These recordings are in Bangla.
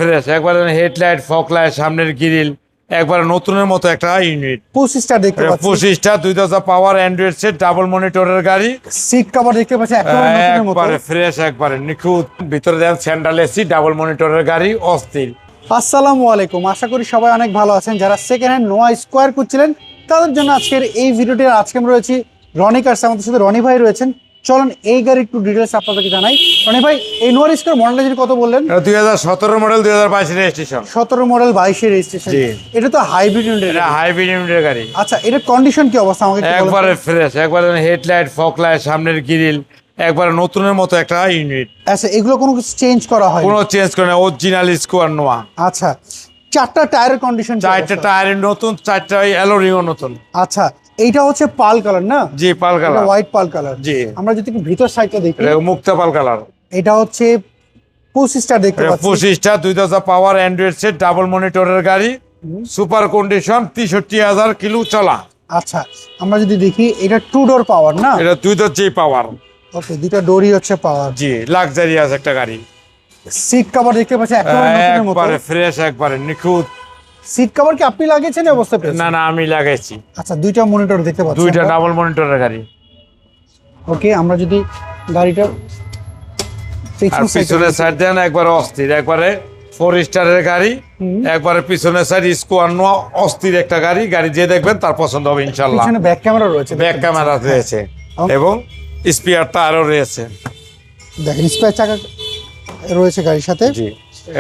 ফ্রেশ, একবারে হেডলাইট, ফগ লাইট, সামনের গ্রিল একবারে নতুনের মতো একটা ইউনিট। 25টা দেখতে পাচ্ছি, 25টা 2000 পাওয়ার অ্যান্ড্রয়েড সেট, ডাবল মনিটরের গাড়ি। সিট কভার দেখতে পাচ্ছি একেবারে নতুনের মতো। একবারে ফ্রেশ, একবারে নিখুঁত। ভিতরে দেন স্যান্ডাল এসি, ডাবল মনিটরের গাড়ি, অস্থির। আসসালামু আলাইকুম, আশা করি সবাই অনেক ভালো আছেন। যারা সেকেন্ড হ্যান্ড নোয়া স্কোয়ার করছিলেন তাদের জন্য আজকের এই ভিডিওটি। আজকে আমরা রয়েছি রনি কার্স, আমাদের সাথে রনি ভাই রয়েছেন। চলুন এই গাড়ির একটু ডিটেলস আপনাদেরকে জানাই। রনি ভাই, এই নোয়া স্কোয়ার মডেলটা যদি কত বললেন? 2017 মডেল, 2022 রেজিস্ট্রেশন। 17 model 22 registration. এটা তো হাইব্রিড ইউনিট। এটা হাইব্রিড ইউনিটের গাড়ি। আচ্ছা, এটার কন্ডিশন কি অবস্থা আমাকে একটু বলুন। একবারে ফ্রেশ, একবারে হেডলাইট, ফগ লাইট, সামনের গ্রিল একবারে নতুনের মতো একটা ইউনিট। আচ্ছা, এগুলো কোনো কিছু চেঞ্জ করা হয়? কোনো চেঞ্জ করে না, অরিজিনাল স্কোয়ার নোয়া। আচ্ছা, চারটা টায়ারের কন্ডিশন? চারটা টায়ারের নতুন, চারটা অ্যালোরিংও নতুন। আচ্ছা, এইটা হচ্ছে পাল কালার না? জি, পাল কালার, হোয়াইট পাল কালার। জি। আমরা যদি একটু ভিতর সাইডটা দেখি, মুক্তা পাল কালার। এটা হচ্ছে 25টা দেখতে পাচ্ছি, 25টা 2000 পাওয়ার অ্যান্ড্রয়েড সেট, ডাবল মনিটরের গাড়ি, সুপার কন্ডিশন, 63,000 কিলো চলা। আচ্ছা, আমরা যদি দেখি এটা 2 ডোর পাওয়ার না? এটা 2 ডোর জি পাওয়ার। ওকে, দুইটা ডোরই হচ্ছে পাওয়ার। জি, লাক্সারিয়াস একটা গাড়ি। সিট কভার দেখতে পাচ্ছি একেবারে নতুনের মতো। একবারে ফ্রেশ, একবারে নিখুঁত। সিট কভার কি আপনি লাগিয়েছেন এই অবস্থা পেয়েছেন? না না, আমি লাগাইছি। আচ্ছা, দুইটা মনিটর দেখতে পাচ্ছি, দুইটা ডাবল মনিটরের গাড়ি। ওকে, আমরা যদি গাড়িটা আর পিছনের সাইড দেন একবারে অস্থির, একবারে 4 স্টারের গাড়ি, একবারে পিছনের সাইড স্কোয়ার নোয়া, অস্থির একটা গাড়ি। গাড়ি যে দেখবেন তার পছন্দ হবে ইনশাআল্লাহ। পিছনে ব্যাক ক্যামেরা রয়েছে, ব্যাক ক্যামেরা রয়েছে এবং স্পিয়ার টায়ারও রয়েছে। দেখেন স্পেয়ার চাকা রয়েছে গাড়ির সাথে। জি,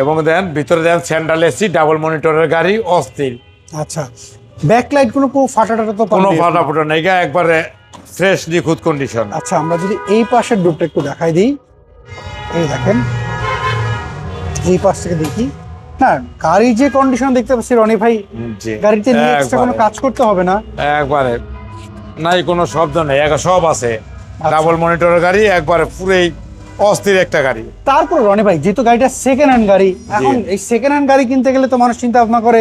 এবং দেন ভিতরে দেন স্যান্ডাল এসি, ডাবল মনিটরের গাড়ি, অস্থির। আচ্ছা, ব্যাক লাইট কোনো ফাটা টাটা তো কোনো ফাটাফুটা নেই, একবারে ফ্রেশ নিখুঁত কন্ডিশন। আচ্ছা, আমরা যদি এই পাশের ডোরটা একটু দেখাই দিই, এই দেখেন এই পাশ থেকে দেখি না, গাড়ির যে কন্ডিশন দেখতে পাচ্ছি রনি ভাই, জি, গাড়িতে নিয়ে এক্সট্রা কোনো কাজ করতে হবে না। একবারে নাই কোনো শব্দ নেই, সব আছে। ডাবল মনিটরের গাড়ি, একবারে পুরোই অস্থির একটা গাড়ি। তারপর রনি ভাই, যেহেতু গাড়িটা সেকেন্ড হ্যান্ড গাড়ি, এখন এই সেকেন্ড হ্যান্ড গাড়ি কিনতে গেলে তো মানুষ চিন্তা ভাবনা করে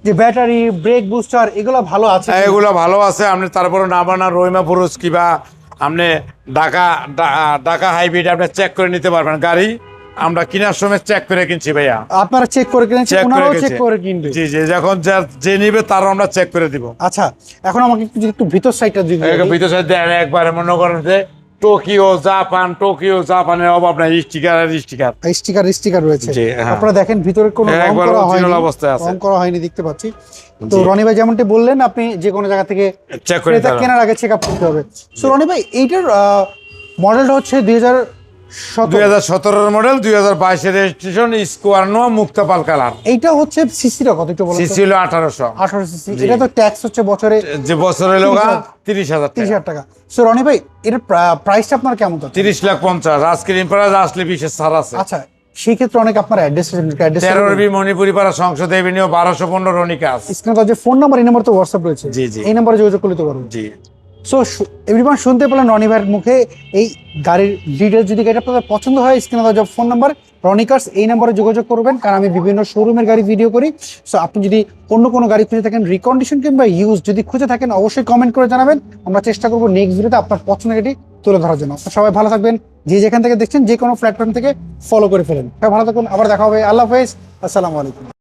যে ব্যাটারি, ব্রেক বুস্টার এগুলো ভালো আছে। এগুলো ভালো আছে। আপনি তারপরে নাবানা, রহিমা পুরুষ কিবা আপনি ঢাকা হাইব্রিড আপনি চেক করে নিতে পারবেন। গাড়ি আমরা কেনার সময় চেক করে কিনছি ভাইয়া। আপনারা চেক করে কিনেছেন, ওনারাও চেক করে কিনবে? জি জি, যখন যে নিবে তারও আমরা চেক করে দিব। আচ্ছা, এখন আমাকে একটু ভিতর সাইডটা দিন। ভিতর সাইড একবারে মনে করেন যে টোকিও জাপানের অভাব নাই, স্টিকার রয়েছে। জি, হ্যাঁ। আপনারা দেখেন ভিতরে কোনো রং করা হয়নি, অবস্থায় আছে। রং করা হয়নি দেখতে পাচ্ছি। তো রনি ভাই যেমনটি বললেন, আপনি যে কোনো জায়গা থেকে চেক করে এটা কেনার আগে চেক আপ করতে হবে। সো রনি ভাই, এইটার মডেলটা হচ্ছে 2017 মডেল, 2022 রেজিস্ট্রেশন, স্কোয়ার নোয়া, মুক্তা পাল কালার। এইটা হচ্ছে সিসিটা কত একটু বলুন? সিসি হলো 1800। 18 সিসি। এটা তো ট্যাক্স হচ্ছে বছরে, যে বছরে লোগা 30,000 টাকা। সো রনি ভাই, এটার প্রাইসটা আপনার কেমন? 30,50,000। আজকের ইম্পারাজ আসলে বিশেষ ছাড় আছে। আচ্ছা, সেই ক্ষেত্রে অনেক আপনার অ্যাড্রেস 13 মণিপুরি পাড়া, সংসদ এভিনিউ, 1215 রনি কার্স। স্ক্রিনে যে ফোন নাম্বার, এই নাম্বার তো হোয়াটসঅ্যাপ রয়েছে। জি জি, এই নাম্বারে যোগাযোগ করতে পারবেন। জি। সো এভরিওয়ান, শুনতে পেলেন রনি ভাইয়ের মুখে এই গাড়ির ডিটেলস। যদি গাড়ি আপনাদের পছন্দ হয়, স্ক্রিনে দেওয়া ফোন নাম্বার রনি কার্স, এই নাম্বারে যোগাযোগ করবেন, কারণ আমি বিভিন্ন শোরুমের গাড়ি ভিডিও করি। সো আপনি যদি অন্য কোনো গাড়ি খুঁজে থাকেন, রিকন্ডিশন কিংবা ইউজ যদি খুঁজে থাকেন, অবশ্যই কমেন্ট করে জানাবেন। আমরা চেষ্টা করবো নেক্সট ভিডিওতে আপনার পছন্দের গাড়ি তুলে ধরার জন্য। সবাই ভালো থাকবেন, যে যেখান থেকে দেখছেন, যে কোনো প্ল্যাটফর্ম থেকে ফলো করে ফেলেন। সবাই ভালো থাকুন, আবার দেখা হবে। আল্লাহ হাফেজ, আসসালামু আলাইকুম।